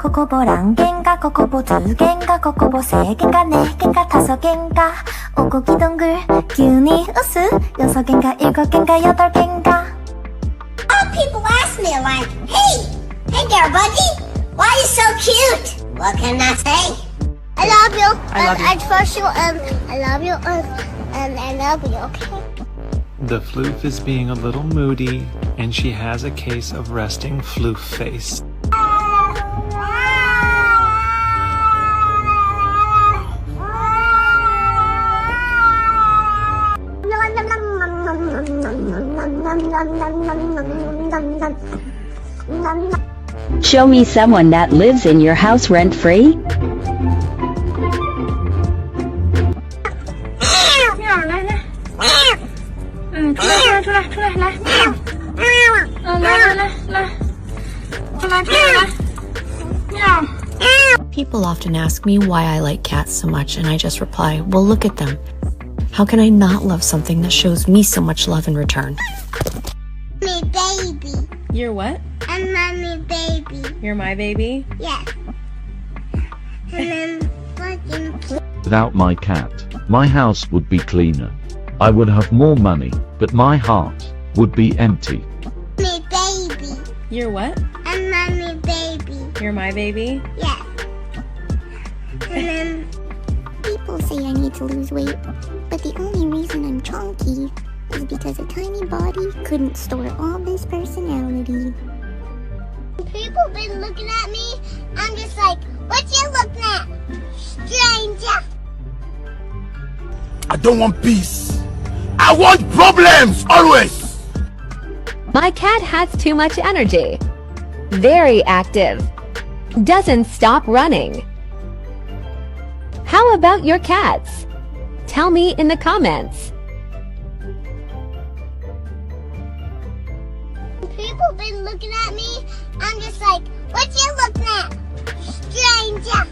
ここぼ乱言がここぼ通言がここぼ正言がね言が다섯言がおこきどんぐ急に薄よそ言が일곱言が여덟言が People ask me like, hey there, buddy, why are you so cute? What can I say? I love you. I trust you. I love you. And I love you. Okay. The floof is being a little moody, and she has a case of resting floof face. Show me someone that lives in your house rent-free. People often ask me why I like cats so much, and I just reply, well, look at them. How can I not love something that shows me so much love in return? Me baby. You're what? I'm mommy baby. You're my baby? Yes. And I'm fucking Without my cat, my house would be cleaner. I would have more money, but my heart would be empty. me baby. You're what? I'm mommy baby. You're my baby? Yes. And People say I need to lose weight, but the only reason I'm chunky is because a tiny body couldn't store all this personality. people been looking at me. I'm just like, what you looking at, stranger? I don't want peace. I want problems always. My cat has too much energy. Very active. Doesn't stop running. How about your cats? Tell me in the comments. People been looking at me. I'm just like, what you looking at, stranger?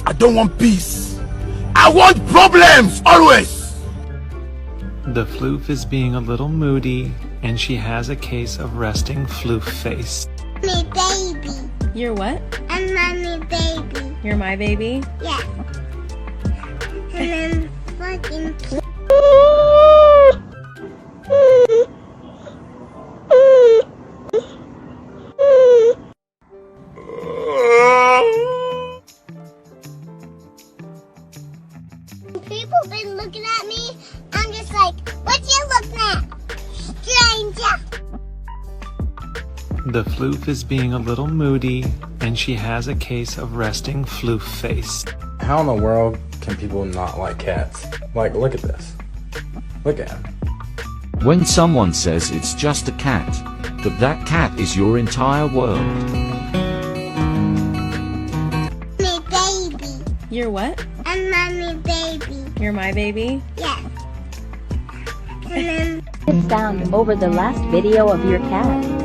I don't want peace. I want problems always. The floof is being a little moody, and she has a case of resting floof face. Me baby. You're what? I'm mommy baby. You're my baby? Yes. And I'm fucking people been looking at me. I'm just like, what you looking at, stranger? The floof is being a little moody, and she has a case of resting floof face. How in the world can people not like cats? Like, look at this. Look at him. When someone says it's just a cat, but that cat is your entire world. Me baby. You're what? I'm mommy baby. You're my baby? Yes. And Sound over the last video of your cat.